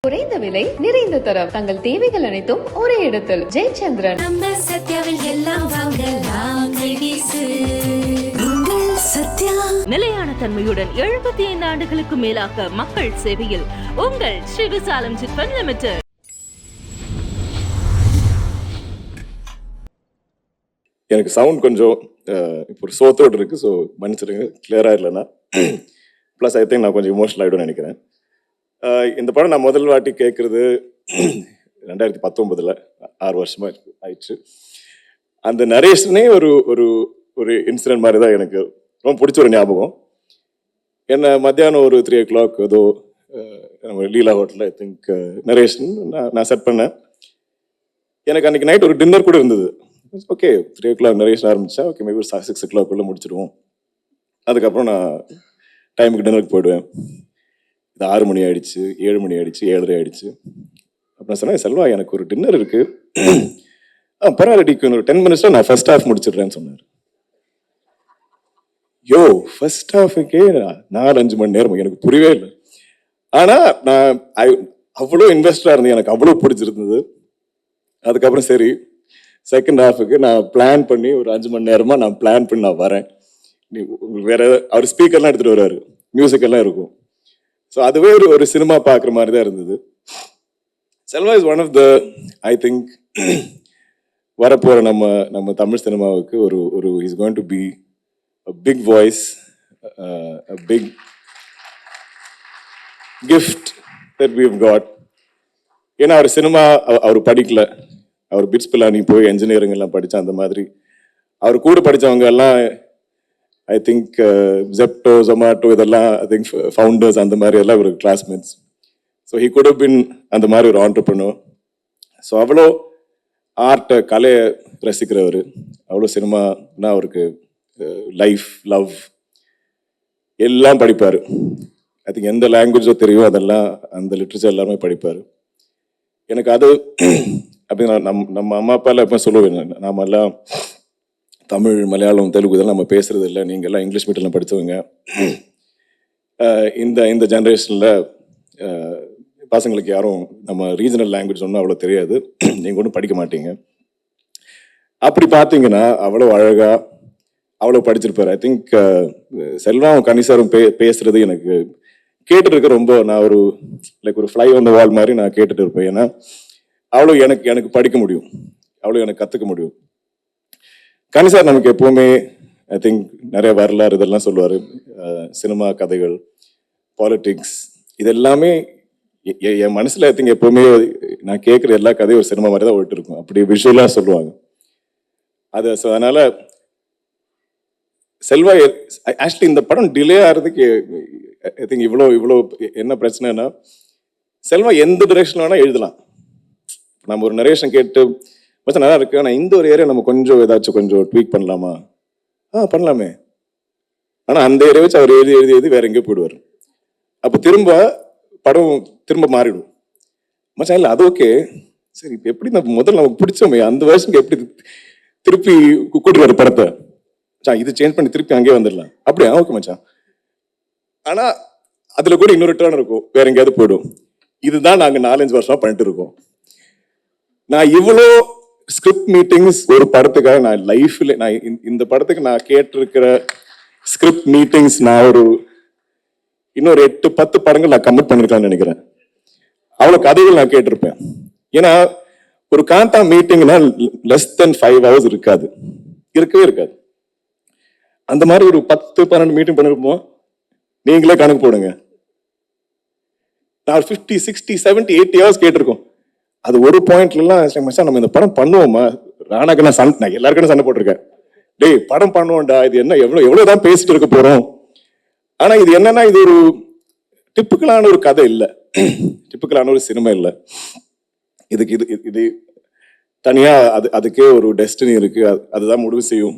குறைந்த விலை, நிறைந்த தரம். தங்கள் தேவைகள் அனைத்தும் ஒரே இடத்தில். ஜெயச்சந்திரன். நம்ம சத்யாவில் எல்லாம் வாங்கலாம். சத்யா நிலையான தன்மையுடன் 75 ஆண்டுகளுக்கு மேலாக மக்கள் சேவையில் உங்கள் ஸ்ரீ விசாலம் சிட்ஃபண்ட் லிமிடெட். எனக்கு சவுண்ட் கொஞ்சம் இப்போ ஒரு சோத்தோடு இருக்குது, ஸோ மன்னிச்சிடுங்க கிளியராக இல்லைன்னா. ப்ளஸ் ஐ திங்க் நான் கொஞ்சம் இமோஷனல் ஆகிடும்னு நினைக்கிறேன். இந்த படம் நான் முதல் வாட்டி கேட்குறது 2019, 6 வருஷமாக ஆயிடுச்சு. அந்த நரேஷனே ஒரு ஒரு ஒரு இன்சிடென்ட் மாதிரி தான் எனக்கு ரொம்ப பிடிச்ச ஒரு ஞாபகம். என்ன மத்தியானம் ஒரு 3 o'clock ஏதோ நம்ம லீலா ஹோட்டலில் ஐ திங்க் நரேஷன் நான் செட் பண்ணேன். எனக்கு அன்றைக்கி நைட் ஒரு டின்னர் கூட இருந்தது. ஓகே 3 o'clock நரேஷன் ஆரம்பித்தா ஓகே மேபி ஒரு 6 o'clock முடிச்சிடுவோம். அதுக்கப்புறம் நான் டைமுக்கு டின்னருக்கு போயிடுவேன். இது 6 மணி ஆகிடுச்சு, 7 மணி ஆகிடுச்சு, 7:30 ஆகிடுச்சு. அப்புறம் சொன்னேன், செல்வா எனக்கு ஒரு டின்னர் இருக்குது, பரவாயில்லடிக்கு ஒரு 10 minutes நான் ஃபர்ஸ்ட் ஹாஃப் முடிச்சிடுறேன்னு சொன்னார். யோ ஃபர்ஸ்ட் ஹாஃபுக்கே 4-5 மணி நேரம் எனக்கு புரியவே இல்லை. ஆனால் நான் அவ்வளோ இன்வெஸ்டாக இருந்தேன், எனக்கு அவ்வளோ பிடிச்சிருந்தது. அதுக்கப்புறம் சரி செகண்ட் ஹாஃபுக்கு நான் பிளான் பண்ணி ஒரு 5 மணி நேரமாக நான் பிளான் பண்ணி நான் வரேன். உங்களுக்கு வேற அவர் ஸ்பீக்கர்லாம் எடுத்துகிட்டு வருவார், மியூசிக் எல்லாம் இருக்கும். ஸோ அதுவே ஒரு சினிமா பார்க்குற மாதிரி தான் இருந்தது. Selva is one of the I think வரப்போகிற நம்ம தமிழ் சினிமாவுக்கு ஒரு is going to be a big voice, a big gift that we've got. ஏன்னா அவர் சினிமா அவர் படிக்கல, அவர் பிட்ஸ் பிலானி போய் என்ஜினியரிங் எல்லாம் படித்தா அந்த மாதிரி. அவர் கூட படித்தவங்க எல்லாம் ஐ திங்க் ஜெப்டோ, ஜொமாட்டோ இதெல்லாம் ஐ திங்க் ஃபவுண்டர்ஸ் அந்த மாதிரி எல்லாம் ஒரு classmates. So he could have been அந்த மாதிரி ஒரு ஆண்டர்ப்ரனர். ஸோ அவ்வளோ ஆர்ட்டை கலையை ரசிக்கிறவர், அவ்வளோ சினிமானா அவருக்கு லைஃப் லவ் எல்லாம் படிப்பார். ஐ திங்க் எந்த லாங்குவேஜோ தெரியும் அதெல்லாம் அந்த லிட்ரேச்சர் எல்லாமே படிப்பார். எனக்கு அது அப்படி நம்ம அம்மா அப்பாலாம் எப்போ சொல்லுவேன், நாம எல்லாம் தமிழ் மலையாளம் தெலுங்கு இதெல்லாம் நம்ம பேசுறது இல்லை, நீங்கள் எல்லாம் இங்கிலீஷ் மீடியம்லாம் படித்தவங்க. இந்த ஜென்ரேஷனில் பசங்களுக்கு யாரும் நம்ம ரீஜனல் லாங்குவேஜ் ஒன்றும் அவ்வளோ தெரியாது, நீங்கள் ஒன்றும் படிக்க மாட்டீங்க. அப்படி பார்த்தீங்கன்னா அவ்வளோ அழகாக அவ்வளோ படிச்சிருப்பார். ஐ திங்க் செல்வாவும் கனிசாரும் பேசுறது எனக்கு கேட்டுட்டு இருக்க ரொம்ப நான் ஒரு லைக் ஒரு ஃப்ளை ஆன் த வால் மாதிரி நான் கேட்டுட்டு இருப்பேன். ஏன்னா அவ்வளோ எனக்கு படிக்க முடியும், அவ்வளோ எனக்கு கற்றுக்க முடியும். கனிசார் நமக்கு எப்போவுமே ஐ திங்க் நிறைய வரலாறு இதெல்லாம் சொல்லுவார், சினிமா கதைகள், பாலிட்டிக்ஸ் இதெல்லாமே என் மனசில் ஐ திங்க் எப்போவுமே நான் கேட்குற எல்லா கதையும் ஒரு சினிமா மாதிரி தான் ஓட்டு இருக்கும், அப்படி விஷுவலாக சொல்லுவாங்க அது. ஸோ அதனால் செல்வா ஆக்சுவலி இந்த படம் டிலே ஆகிறதுக்கு ஐ திங்க் இவ்வளோ என்ன பிரச்சனைனா, செல்வா எந்த டிரெக்ஷன் வேணால் எழுதலாம். நம்ம ஒரு நரேஷன் கேட்டு மச்சம் நல்லா இருக்கு, ஆனால் இந்த ஒரு ஏரியா நம்ம கொஞ்சம் ஏதாச்சும் கொஞ்சம் ட்வீக் பண்ணலாமா, பண்ணலாமே. ஆனால் அந்த ஏரியா வச்சு அவர் எழுதி வேற எங்கேயோ போயிடுவார். அப்போ படம் திரும்ப மாறிடும். மச்சான் இல்லை அது ஓகே சரி, இப்போ எப்படி நம்ம முதல்ல நமக்கு பிடிச்சோமே அந்த வருஷனுக்கு எப்படி திருப்பி கூட்டிட்டு வர படத்தை இது சேஞ்ச் பண்ணி திருப்பி அங்கேயே வந்துடலாம், அப்படியா ஓகே மச்சான். ஆனா அதுல கூட இன்னொரு டர்ன் இருக்கும், வேற எங்கேயாவது போயிடும். இதுதான் நாங்க 4-5 வருஷமா பண்ணிட்டு இருக்கோம். நான் இவ்வளோ ஸ்கிரிப்ட் மீட்டிங்ஸ் ஒரு படத்துக்காக நான் லைஃப்ல நான் இந்த படத்துக்கு நான் கேட்டிருக்கிற ஸ்கிரிப்ட் மீட்டிங்ஸ் நான் இன்னொரு 8-10 படங்கள் நான் கமிட் பண்ணிருக்கலாம்னு நினைக்கிறேன். அவ்வளோ கதைகள் நான் கேட்டிருப்பேன். ஏன்னா ஒரு காந்தா மீட்டிங்னா லெஸ் தென் 5 hours இருக்கவே இருக்காது. அந்த மாதிரி ஒரு 10-12 மீட்டிங் பண்ணிருப்போம். நீங்களே கணக்கு போடுங்க, நான் 50, 60, 70, 80 hours கேட்டிருக்கோம். அது ஒரு பாயிண்ட்லாம் நம்ம இந்த படம் பண்ணுவோமா, ராணாக்கு நான் எல்லாருக்கும் சண்டை போட்டிருக்கேன், டேய் படம் பண்ணுவோம்டா, இது என்ன எவ்வளவுதான் பேசிட்டு இருக்க போறோம். ஆனா இது என்னன்னா இது ஒரு டிப்பிக்கலான ஒரு கதை இல்லை, டிப்பிக்கலான ஒரு சினிமா இல்லை. இது தனியா அதுக்கே ஒரு டெஸ்டினி இருக்கு, அதுதான் முடிவு செய்யும்.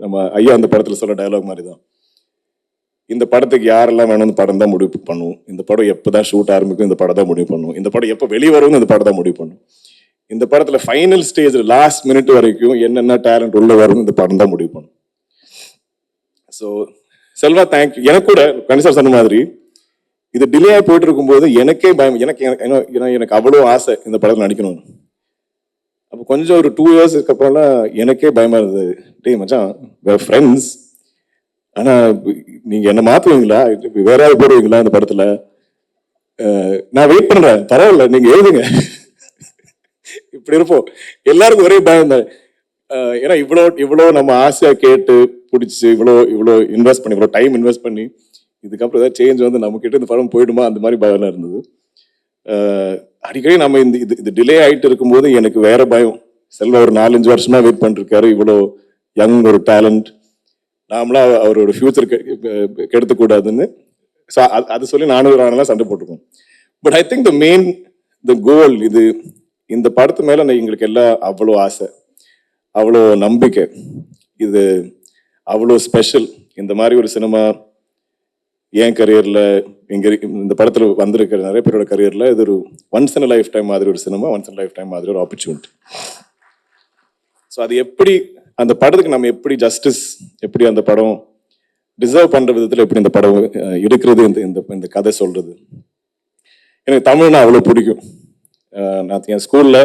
நம்ம ஐயா அந்த படத்துல சொல்ற டயலாக் மாதிரி தான், இந்த படத்துக்கு யாரெல்லாம் வேணும்னு படம் தான் முடிவு பண்ணுவோம், இந்த படம் எப்போதான் ஷூட் ஆரம்பிக்கும் இந்த படம் தான் முடிவு பண்ணுவோம், இந்த படம் எப்போ வெளியே வரும் இந்த படம் தான் முடிவு பண்ணும், இந்த படத்துல ஃபைனல் ஸ்டேஜ் லாஸ்ட் மினிட் வரைக்கும் என்னென்ன டேலண்ட் உள்ள வரும் இந்த படம் தான் முடிவு பண்ணும். So Selva thank you. எனக்கு கூட கணிசார் சொன்ன மாதிரி இது டிலே ஆகி போயிட்டு இருக்கும்போது எனக்கே பயம், எனக்கு அவ்வளோ ஆசை இந்த படத்தில் நடிக்கணும்னு. அப்போ கொஞ்சம் ஒரு 2 இயர்ஸ்க்கு அப்புறம்லாம் எனக்கே பயமா இருந்தது. டேய் மச்சான், ஃப்ரெண்ட்ஸ், ஆனா நீங்க என்ன மாத்துவீங்களா, வேற யாராவது போடுவீங்களா இந்த படத்துல? நான் வெயிட் பண்றேன், பரவாயில்ல நீங்க எழுதுங்க. இப்படி இருப்போம். எல்லாருக்கும் ஒரே பயம் தான். ஏன்னா இவ்வளோ நம்ம ஆசையா கேட்டு பிடிச்சி இவ்வளோ இன்வெஸ்ட் பண்ணி, இவ்வளோ டைம் இன்வெஸ்ட் பண்ணி, இதுக்கப்புறம் ஏதாவது சேஞ்ச் வந்து நம்ம கிட்ட இந்த படம் போயிடுமா, அந்த மாதிரி பயம்லாம் இருந்தது. அடிக்கடி நம்ம இது டிலே ஆகிட்டு இருக்கும்போது எனக்கு வேற பயம். செல்வா ஒரு 4-5 வருஷமா வெயிட் பண்ணிருக்காரு, இவ்வளோ யங் ஒரு டேலண்ட், நாமளா அவரோட ஃபியூச்சர் கெடுத்துக்கூடாதுன்னு. ஸோ அது சொல்லி நானும் சண்டை போட்டுக்கோம். பட் ஐ திங்க் த கோல், இந்த படத்து மேல எங்களுக்கு எல்லாம் அவ்வளோ ஆசை, அவ்வளோ நம்பிக்கை, இது அவ்வளோ ஸ்பெஷல். இந்த மாதிரி ஒரு சினிமா என் கரியர்ல, இந்த படத்துல வந்திருக்கிற நிறைய பேரோட கரியர்ல இது ஒரு ஒன்ஸ் இன் லைஃப் டைம் மாதிரி ஒரு cinema, once in life time மாதிரி ஒரு ஆப்பர்ச்சுனிட்டி. ஸோ அது எப்படி அந்த படத்துக்கு நம்ம எப்படி ஜஸ்டிஸ், எப்படி அந்த படம் டிசர்வ் பண்ற விதத்துல எப்படி இந்த படம் இருக்கிறது, இந்த கதை சொல்றது. எனக்கு தமிழ்னா அவ்வளோ பிடிக்கும். நான் என் ஸ்கூல்ல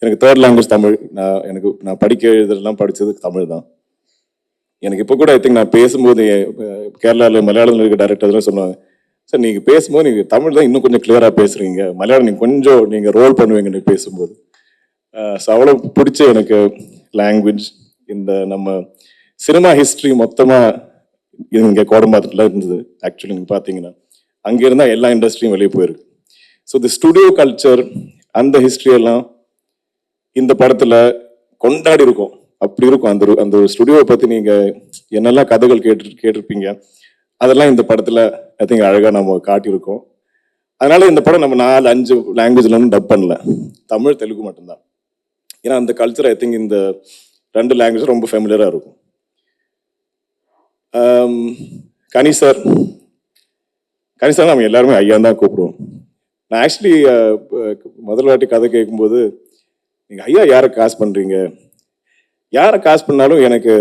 எனக்கு 3rd லாங்குவேஜ் தமிழ். நான் படிக்க எழுதலாம் படிச்சது தமிழ் தான். எனக்கு இப்போ கூட ஐ திங்க் நான் பேசும்போது கேரளாவில் மலையாளத்தில் இருக்க டைரக்டர் சொல்லுவாங்க, சார் நீங்கள் பேசும்போது நீங்கள் தமிழ் தான் இன்னும் கொஞ்சம் கிளியராக பேசுறீங்க, மலையாளம் நீங்கள் கொஞ்சம் நீங்கள் ரோல் பண்ணுவீங்க எனக்கு பேசும்போது. ஸோ அவ்வளோ பிடிச்ச எனக்கு லாங்குவேஜ். இந்த நம்ம சினிமா ஹிஸ்ட்ரி மொத்தமாக இங்கே கோடம்பாக்கத்தில் இருந்தது. ஆக்சுவலி நீங்கள் பார்த்தீங்கன்னா அங்கே இருந்தால் எல்லா இண்டஸ்ட்ரியும் வெளியே போயிருக்கு. ஸோ தி ஸ்டுடியோ கல்ச்சர், அந்த ஹிஸ்ட்ரியெல்லாம் இந்த படத்தில் கொண்டாடி இருக்கும். அப்படி இருக்கும். அந்த ஒரு ஸ்டுடியோவை பற்றி நீங்கள் என்னெல்லாம் கதைகள் கேட்டிருப்பீங்க, அதெல்லாம் இந்த படத்தில் ஐ திங்க் அழகாக நம்ம காட்டியிருக்கோம். அதனால இந்த படம் நம்ம 4-5 லாங்குவேஜ்ல டப் பண்ணல, தமிழ் தெலுங்கு மட்டும்தான். ஏன்னா அந்த கல்ச்சர் ஐ திங்க் இந்த 2 லாங்குவேஜ் ரொம்ப ஃபெமிலியராக இருக்கும். கனி சார் நம்ம எல்லாருமே ஐயா தான் கூப்பிடுவோம். நான் ஆக்சுவலி முதல் வாட்டி கதை கேட்கும்போது, நீங்கள் ஐயா யாரை காசு பண்ணுறீங்க, யாரை காசு பண்ணாலும் எனக்கு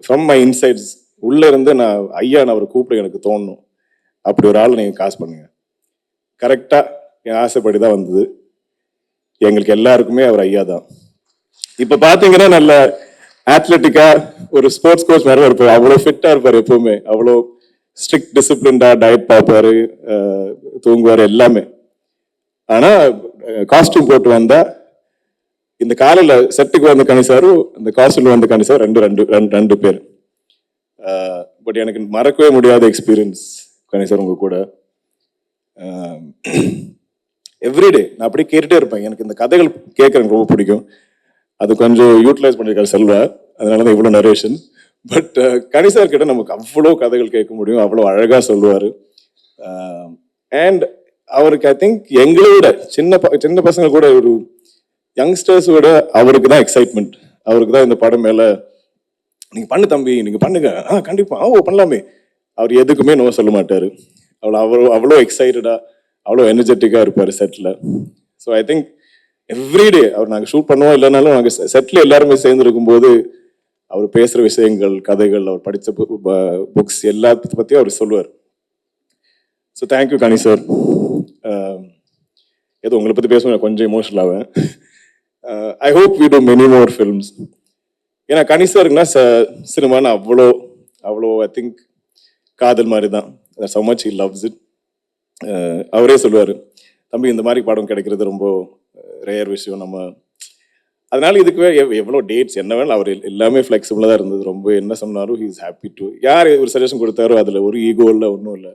ஃப்ரம் மை இன்சைட்ஸ் உள்ளே இருந்து நான் அவரை கூப்பிட எனக்கு தோணும். அப்படி ஒரு ஆள் நீங்கள் காசு பண்ணுங்க. கரெக்டாக என் ஆசைப்படி தான் வந்தது. எங்களுக்கு எல்லாருக்குமே அவர் ஐயா தான். இப்போ பார்த்தீங்கன்னா நல்ல ஆத்லெட்டிக்கா ஒரு ஸ்போர்ட்ஸ் கோச் மாதிரி இருப்பார். அவ்வளோ ஃபிட்டாக இருப்பார் எப்பவுமே. அவ்வளோ ஸ்ட்ரிக்ட் டிசிப்ளின்டா டயட் பார்ப்பாரு, தூங்குவார் எல்லாமே. ஆனால் காஸ்டியூம் போட்டு வந்தா, இந்த காலையில் செட்டுக்கு வந்த கணிசாரும் இந்த காஸ்டியூம்ல வந்த கணிசார் ரெண்டு பேர். பட் எனக்கு மறக்கவே முடியாத எக்ஸ்பீரியன்ஸ் கணிசார் உங்க கூட. எவ்ரிடே நான் அப்படியே கேட்டுட்டே இருப்பேன். எனக்கு இந்த கதைகள் கேட்க எனக்கு ரொம்ப பிடிக்கும். அது கொஞ்சம் யூட்டிலைஸ் பண்ணியிருக்காரு செல்வா, அதனால தான் இவ்வளோ நரேஷன். பட் கணிசார் கிட்ட நமக்கு அவ்வளோ கதைகள் கேட்க முடியும், அவ்வளோ அழகாக சொல்லுவார். அண்ட் அவருக்கு ஐ திங்க் எங்களை விட சின்ன பசங்க கூட, ஒரு யங்ஸ்டர்ஸ் விட அவருக்கு தான் எக்ஸைட்மெண்ட். அவருக்கு தான் இந்த படம் மேலே நீங்கள் பண்ணு தம்பி, நீங்கள் பண்ணுங்க, கண்டிப்பாக பண்ணலாமே. அவர் எதுக்குமே நோ சொல்ல மாட்டார். அவ்வளோ எக்ஸைட்டடாக, அவ்வளோ எனர்ஜெட்டிக்காக இருப்பார் செட்டில். ஸோ ஐ திங்க் எவ்ரிடே அவர் நாங்கள் ஷூட் பண்ணுவோம் இல்லைனாலும் நாங்கள் செட்டில் எல்லாருமே சேர்ந்து இருக்கும்போது அவர் பேசுகிற விஷயங்கள், கதைகள், அவர் படித்த புக்ஸ் எல்லாத்த பற்றியும் அவர் சொல்லுவார். So thank you Kani sir. ஏதோ உங்களை பற்றி பேசுவேன், கொஞ்சம் எமோஷனல் ஆவேன். I hope we do many more films. ஏன்னா கனி சாருக்குன்னா சினிமான்னு அவ்வளோ ஐ திங்க் காதல் மாதிரி தான். so much he loves it. அவரே சொல்லுவார், தம்பி இந்த மாதிரி படம் கிடைக்கிறது ரொம்ப ரேர் விஷயம். நம்ம அதனால இதுக்கு எவ்வளோ டேட்ஸ் என்ன வேணும், அவர் எல்லாமே ஃப்ளெக்சிபிளாக தான் இருந்தது. ரொம்ப என்ன சொன்னாலும் ஹி இஸ் ஹாப்பி டு. யார் ஒரு சஜஷன் கொடுத்தாரோ அதில் ஒரு ஈகோ இல்லை, ஒன்றும் இல்லை.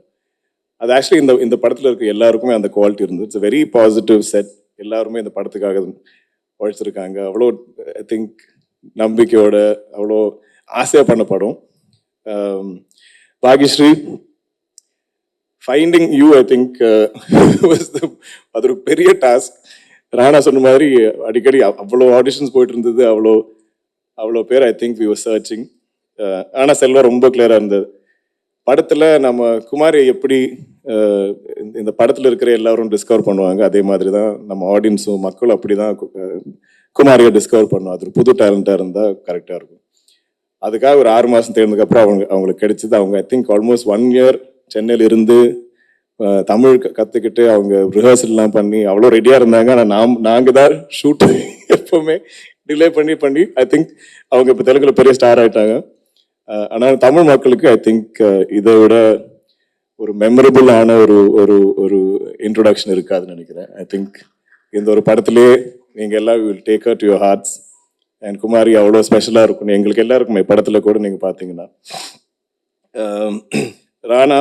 அது ஆக்சுவலி இந்த படத்தில் இருக்க எல்லாருக்குமே அந்த குவாலிட்டி இருந்தது. It's very positive set. எல்லாருமே இந்த படத்துக்காக உழைச்சிருக்காங்க. அவ்வளோ ஐ திங்க் நம்பிக்கையோட, அவ்வளோ ஆசையாக பண்ண படம். பாகிஸ்ரீ, ஃபைண்டிங் யூ ஐ திங்க் அது ஒரு பெரிய டாஸ்க். ராணா சொன்ன மாதிரி அடிக்கடி அவ்வளோ ஆடிஷன்ஸ் போயிட்டு இருந்தது, அவ்வளோ பேர் I think we were searching. ஆனால் செல்வா ரொம்ப கிளியராக இருந்தது. படத்தில் நம்ம குமாரி எப்படி இந்த படத்தில் இருக்கிற எல்லாரும் டிஸ்கவர் பண்ணுவாங்க, அதே மாதிரி தான் நம்ம ஆடியன்ஸும் மக்களும் அப்படி தான் குமாரியை டிஸ்கவர் பண்ணுவோம். அது ஒரு புது டேலண்டாக இருந்தால் கரெக்டாக இருக்கும். அதுக்காக ஒரு 6 மாதம் தேர்ந்ததுக்கப்புறம் அவங்களுக்கு கிடைச்சது. அவங்க ஐ திங்க் ஆல்மோஸ்ட் 1 இயர் சென்னையில் இருந்து தமிழ் கற்றுக்கிட்டு அவங்க ரிஹர்சல்லாம் பண்ணி அவ்வளோ ரெடியாக இருந்தாங்க. ஆனால் நாங்கள் தான் ஷூட் எப்போவுமே டிலே பண்ணி ஐ திங்க் அவங்க இப்போ தெலுங்குல பெரிய ஸ்டார் ஆகிட்டாங்க. ஆனால் தமிழ் மக்களுக்கு ஐ திங்க் இதை விட ஒரு மெமரபுளான ஒரு ஒரு இன்ட்ரொடக்ஷன் இருக்காதுன்னு நினைக்கிறேன். ஐ திங்க் இந்த ஒரு படத்திலே நீங்கள் எல்லாம் will take her to your hearts. And Kumari அவ்வளோ ஸ்பெஷலாக இருக்கும் எங்களுக்கு எல்லாருக்குமே. படத்தில் கூட நீங்கள் பார்த்தீங்கன்னா ராணா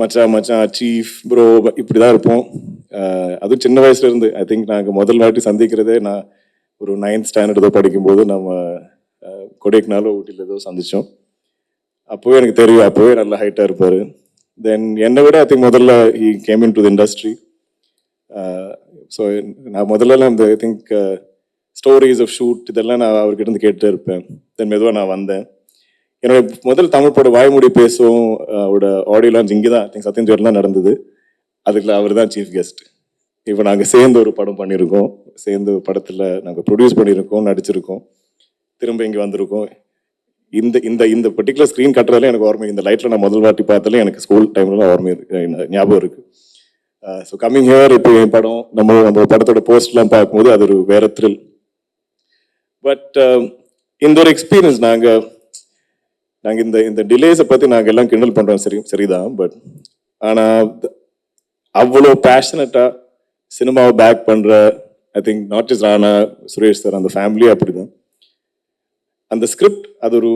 மச்சான் சீஃப் ப்ரோ இப்படி தான் இருப்போம். அதுவும் சின்ன வயசுல இருந்து ஐ திங்க் நாங்கள் முதல் வாட்டி சந்திக்கிறதே நான் ஒரு 9th ஸ்டாண்டர்ட் ஏதோ படிக்கும்போது நம்ம கொடைக்கானலோ ஊட்டியில் ஏதோ சந்தித்தோம். அப்போவே எனக்கு தெரியும், அப்போவே நல்லா ஹைட்டாக இருப்பார். தென் என்னை விட ஐ திங்க் முதல்ல he came in to the industry. So நான் முதல்லலாம் இந்த I think stories of shoot இதெல்லாம் நான் அவர்கிட்ட இருந்து கேட்டுட்டே இருப்பேன். தென் மெதுவாக நான் வந்தேன். என்னோட முதல் தமிழ் படம் வாய்மொழி பேசும் அவரோட ஆடியோ லான்ச் இங்கே தான் ஐ திங்க் சத்யன் தான் நடந்தது. அதுக்குள்ள அவர் தான் சீஃப் கெஸ்ட். இப்போ நாங்கள் சேர்ந்து ஒரு படம் பண்ணியிருக்கோம், சேர்ந்து படத்தில் நாங்கள் ப்ரொடியூஸ் பண்ணியிருக்கோம், நடிச்சிருக்கோம், திரும்ப இங்கே வந்திருக்கோம். இந்த இந்த இந்த பர்டிகுலர் ஸ்க்ரீன் கட்டுறதுல எனக்கு ஓர்மை, இந்த லைட்டில் நான் முதல் வாட்டி பார்த்தாலே எனக்கு ஸ்கூல் டைம்லாம் ஓர்மை ஞாபகம் இருக்குது. ஸோ கம்மிங் ஹியர் இப்போ என் படம் நம்ம படத்தோட போஸ்ட்லாம் பார்க்கும்போது அது ஒரு வேற த்ரில். பட் இந்த ஒரு எக்ஸ்பீரியன்ஸ் நாங்கள் இந்த இந்த டிலேஸை பற்றி நாங்கள் எல்லாம் கிண்டல் பண்ணுறோம், சரிதான். பட் ஆனால் அவ்வளோ பேஷனட்டாக சினிமாவை பேக் பண்ணுற I think not just Rana, Suresh sir, அந்த ஃபேமிலி அப்படி தான். அந்த ஸ்கிரிப்ட் அது ஒரு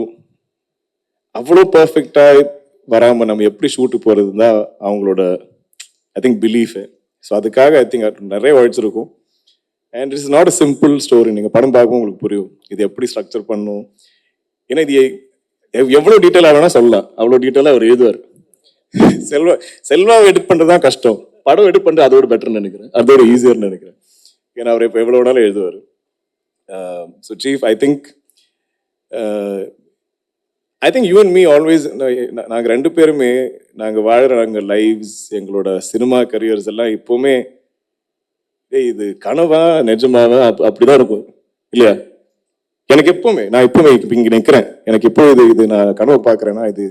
அவ்வளோ பர்ஃபெக்டாக வராமல் நம்ம எப்படி ஷூட்டு போகிறது தான் அவங்களோட ஐ திங்க் பிலீஃபு. ஸோ அதுக்காக ஐ திங்க் நிறைய உழைச்சிருக்கும். And it's not a simple story. நீங்கள் படம் பார்க்கும் உங்களுக்கு புரியும் இது எப்படி ஸ்ட்ரக்சர் பண்ணணும். ஏன்னா இது எவ்வளோ டீட்டெயிலாக வேணால் சொல்லலாம், அவ்வளோ டீட்டெயிலாக அவர் எழுதுவார். செல்வாவை எடிட் பண்ணுறது தான் கஷ்டம், படம் எடிட் பண்ணுறது அதோட பெட்டர்னு நினைக்கிறேன், அதோட ஈஸியர்னு நினைக்கிறேன். ஏன்னா அவர் இப்போ எவ்வளோ வேணாலும் எழுதுவார். So chief I think you and me always நாங்கள் ரெண்டு பேருமே நாங்கள் வாழ்கிற நாங்கள் லைவ்ஸ் எங்களோட சினிமா கரியர்ஸ் எல்லாம் இப்போவுமே இது கனவா நிஜமாவா அப்படிதான் இருக்கும் இல்லையா? எனக்கு எப்பவுமே நான் எப்பவுமே இங்கே நிற்கிறேன், எனக்கு இப்போ இது நான் கனவு பார்க்குறேன்னா இது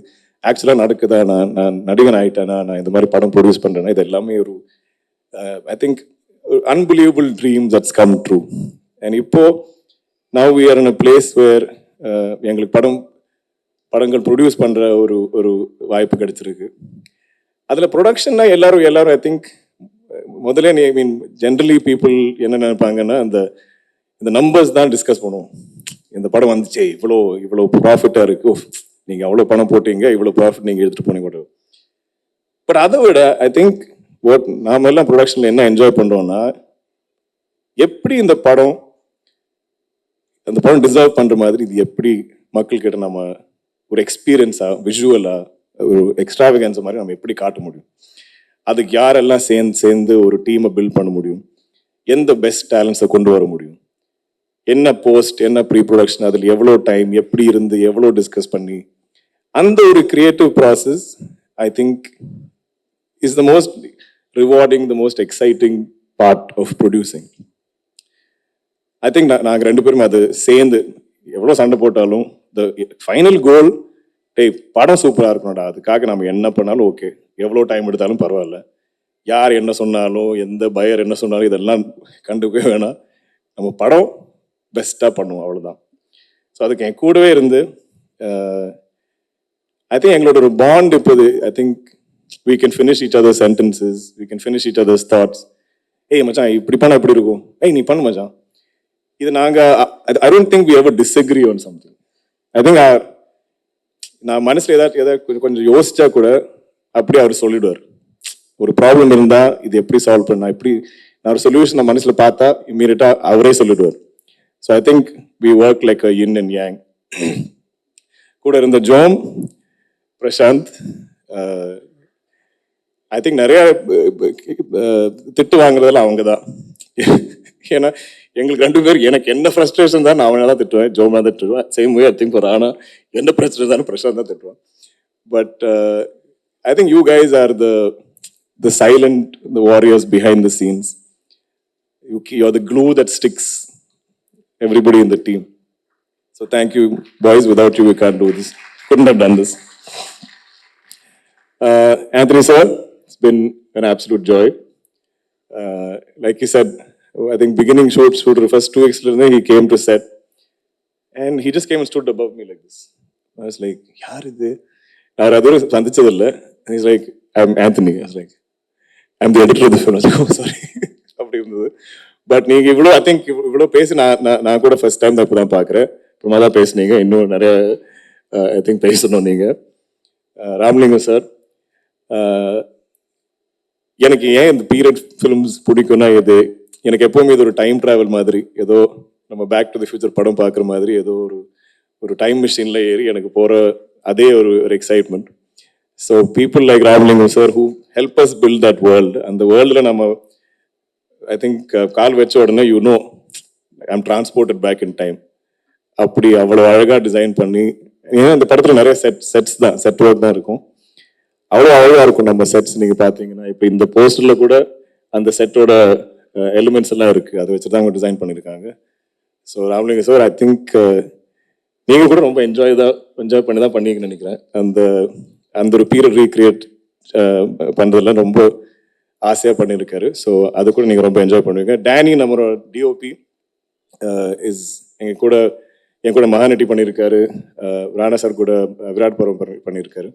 ஆக்சுவலாக நடக்குதா, நான் நடிகன் ஆகிட்டேனா, நான் இந்த மாதிரி படம் ப்ரொடியூஸ் பண்ணுறேன்னா இது எல்லாமே ஒரு I think unbelievable dream that's come true. And இப்போ now we are in a place where எங்களுக்கு படங்கள் ப்ரொடியூஸ் பண்ணுற ஒரு வாய்ப்பு கிடைச்சிருக்கு. அதில் ப்ரொடக்ஷன்னா எல்லாரும் ஐ திங்க் முதல்ல ஐ மீன் ஜென்ரலி பீப்புள் என்ன நினைப்பாங்கன்னா இந்த நம்பர்ஸ் தான் டிஸ்கஸ் பண்ணுவோம். இந்த படம் வந்துச்சு, இவ்வளோ ப்ராஃபிட்டாக இருக்கு, நீங்கள் அவ்வளோ பணம் போட்டீங்க, இவ்வளோ ப்ராஃபிட் நீங்கள் எடுத்துகிட்டு போனீங்க. பட் அதை விட ஐ திங்க் நாம எல்லாம் ப்ரொடக்ஷனில் என்ன என்ஜாய் பண்ணுறோன்னா எப்படி அந்த படம் டிசர்வ் பண்ணுற மாதிரி இது எப்படி மக்கள்கிட்ட நம்ம ஒரு எக்ஸ்பீரியன்ஸாக விஷுவலாக ஒரு எக்ஸ்ட்ராவகன்ஸ் மாதிரி நம்ம எப்படி காட்ட முடியும், அதுக்கு யாரெல்லாம் சேர்ந்து ஒரு டீமை பில்ட் பண்ண முடியும், எந்த பெஸ்ட் டேலண்ட்ஸை கொண்டு வர முடியும், என்ன போஸ்ட் என்ன ப்ரீ ப்ரொடக்ஷன், அதில் எவ்வளோ டைம் எப்படி இருந்து எவ்வளோ டிஸ்கஸ் பண்ணி அந்த ஒரு creative process I think is the most rewarding, the most exciting part of producing. I think நாங்கள் ரெண்டு பேரும் அது சேர்ந்து எவ்வளோ சண்டை போட்டாலும் த ஃபைனல் கோல் படம் சூப்பராக இருக்கணும்டா, அதுக்காக நம்ம என்ன பண்ணாலும் ஓகே, எவ்வளோ டைம் எடுத்தாலும் பரவாயில்ல, யார் என்ன சொன்னாலும் எந்த பையர் என்ன சொன்னாலும் இதெல்லாம் கண்டுக்கவே வேணாம், நம்ம படம் பெஸ்ட்டாக பண்ணுவோம், அவ்வளோதான். ஸோ அதுக்கு என் கூடவே இருந்து ஐ திங்க் எங்களோட ஒரு பாண்ட் இப்போது I think we can finish each other's sentences, we can finish each other's thoughts. மச்சான் இப்படி பண்ணால் எப்படி இருக்கும், நீ பண்ணு மச்சான், இது நாங்கள் I don't think we ever disagree on something. I think நான் மனசில் ஏதாவது கொஞ்சம் யோசிச்சா கூட அப்படியே அவர் சொல்லிடுவார். ஒரு ப்ராப்ளம் இருந்தால் இது எப்படி சால்வ் பண்ணா, இப்படி நான் ஒரு சொல்யூஷன் நான் மனசில் பார்த்தா இம்மீடியட்டாக அவரே சொல்லிடுவார். So I think we work like a yin and yang. கூட இருந்த ஜோம், பிரசாந்த், ஐ திங்க் நிறைய திட்டு வாங்குறதெல்லாம் அவங்க தான். ஏன்னா எங்களுக்கு ரெண்டு பேர் எனக்கு என்ன ஃப்ரஸ்ட்ரேஷன் தான் நான் அவனை தான் திட்டுவேன், ஜோம் தான் திட்டுவேன். சேம் வே ஐ திங்க் ஒரு ஆனா என்ன பிரச்சனை தானே பிரசாந்த் தான் திட்டுவான். But I think you guys are the silent, the warriors behind the scenes. You're the glue that sticks everybody in the team. So thank you boys, without you we can't do this, couldn't have done this. Anthony sir, it's been an absolute joy. Like he said, I think beginning shoot the first 2 weeks he came to set and he just came and stood above me like this. I was like, yaar idu? I adore sandhichadilla. And he's like, I'm Anthony. I was like, I'm the editor of the film. I was like, oh sorry. அப்படி இருந்தது. But நீங்க இவ்வளோ I think இவ்வளோ பேசி நான் கூட first time தான் இப்போ தான் பார்க்குறேன். அப்புறமா தான் பேசுனீங்க, இன்னும் நிறைய ஐ திங்க் பேசணும் நீங்கள். ராமலிங்கம் சார், எனக்கு ஏன் இந்த பீரியட் ஃபிலிம்ஸ் பிடிக்கும்னா இது எனக்கு எப்போவுமே இது ஒரு டைம் ட்ராவல் மாதிரி, ஏதோ நம்ம பேக் டு தி ஃபியூச்சர் படம் பார்க்குற மாதிரி, ஏதோ ஒரு டைம் மிஷினில் ஏறி எனக்கு போகிற அதே ஒரு excitement. So people like Ramalingam sir who help us build that world. அந்த வேர்ல்டில் நம்ம ஐ திங்க் கால் வச்ச உடனே I'm transported back in time. அப்படி அவ்வளோ அழகாக டிசைன் பண்ணி, ஏன்னா இந்த படத்தில் நிறைய செட்ஸ் தான், செட் ஒர்க் தான் இருக்கும். அவ்வளோ அழகாக இருக்கும் நம்ம செட்ஸ். நீங்கள் பார்த்தீங்கன்னா இப்போ இந்த போஸ்டரில் கூட அந்த செட்டோட எலிமெண்ட்ஸ் எல்லாம் இருக்குது, அதை வச்சு தான் அவங்க டிசைன் பண்ணியிருக்காங்க. So Ramalingam sir, I think நீங்கள் கூட ரொம்ப என்ஜாய் பண்ணி தான் பண்ணீங்கன்னு நினைக்கிறேன். அந்த ஒரு பீரியட் ரீக்ரியேட் பண்ணுறதுலாம் ரொம்ப ஆசையாக பண்ணியிருக்காரு. ஸோ அது கூட நீங்கள் ரொம்ப என்ஜாய் பண்ணுவீங்க. டேனி நம்மளோட டிஓபி இஸ் என் கூட மகாநட்டி பண்ணியிருக்காரு. ராணா சார் கூட விராட் பருவம் பண்ணியிருக்காரு.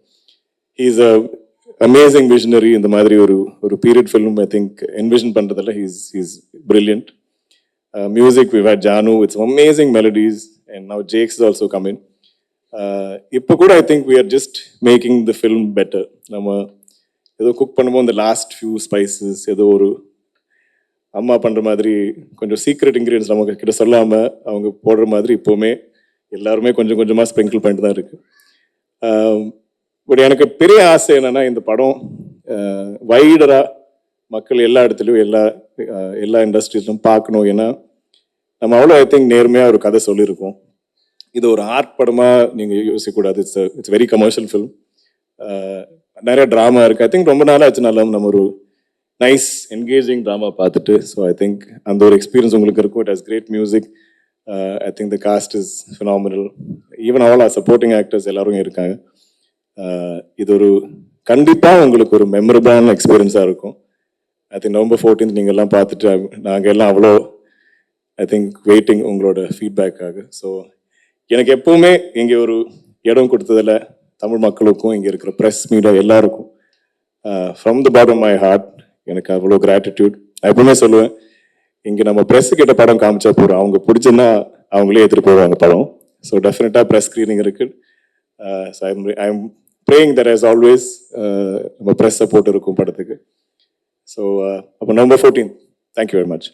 He is a amazing visionary. இந்த மாதிரி ஒரு period film I think envision பண்ணுறதில்ல. He's brilliant. Music we had Janu, it's amazing melodies and now Jakes is also coming. இப்போ கூட I think we are just making the film better. நம்ம ஏதோ cook பண்ணும்போது இந்த லாஸ்ட் ஃபியூ ஸ்பைசஸ் ஏதோ ஒரு அம்மா பண்ணுற மாதிரி கொஞ்சம் சீக்ரெட் இன்க்ரீடியன்ஸ் நமக்கு கிட்ட சொல்லாமல் அவங்க போடுற மாதிரி இப்போவுமே எல்லாருமே கொஞ்சம் கொஞ்சமாக ஸ்ப்ரிங்கிள் பண்ணிட்டு தான் இருக்கு. பட் எனக்கு பெரிய ஆசை என்னன்னா, இந்த படம் வைடராக மக்கள் எல்லா இடத்துலையும் எல்லா இண்டஸ்ட்ரீஸ்லும் பார்க்கணும். ஏன்னா நம்ம அவ்வளோ ஐ திங்க் நேர்மையாக ஒரு கதை சொல்லியிருக்கோம். இது ஒரு ஆர்ட் படமாக நீங்கள் யோசிக்கக்கூடாது. It's very commercial film. நிறைய ட்ராமா இருக்குது. ஐ திங்க் ரொம்ப நாளாக ஆச்சு நம்ம ஒரு நைஸ் என்கேஜிங் ட்ராமா பார்த்துட்டு. ஸோ ஐ திங்க் அந்த ஒரு எக்ஸ்பீரியன்ஸ் உங்களுக்கு இருக்கும். It has great music. I think the cast is phenomenal. Even all are supporting actors எல்லாரும் இருக்காங்க. இது ஒரு கண்டிப்பாக உங்களுக்கு ஒரு மெமரபிளான எக்ஸ்பீரியன்ஸாக இருக்கும். ஐ திங்க் November 14th நீங்கள் எல்லாம் பார்த்துட்டு நாங்கள் எல்லாம் அவ்வளோ ஐ திங்க் வெயிட்டிங் உங்களோட ஃபீட்பேக்காக. ஸோ எனக்கு எப்பவுமே இங்கே ஒரு இடம் கொடுத்ததில் தமிழ் மக்களுக்கும் இங்கே இருக்கிற ப்ரெஸ் மீடியா எல்லாருக்கும் from the bottom my heart எனக்கு அவ்வளோ கிராட்டிடியூட். நான் எப்பவுமே சொல்லுவேன், இங்கே நம்ம ப்ரெஸ் கிட்ட படம் காமிச்சா போகிறோம், அவங்க பிடிச்சுன்னா அவங்களே எடுத்துகிட்டு போவாங்க படம். ஸோ டெஃபினட்டாக ப்ரெஸ் ஸ்க்ரீனிங் இருக்குது. So I am praying that as always நம்ம ப்ரெஸ் சப்போர்ட் இருக்கும் படத்துக்கு. ஸோ அப்போ November 14th. Thank you very much.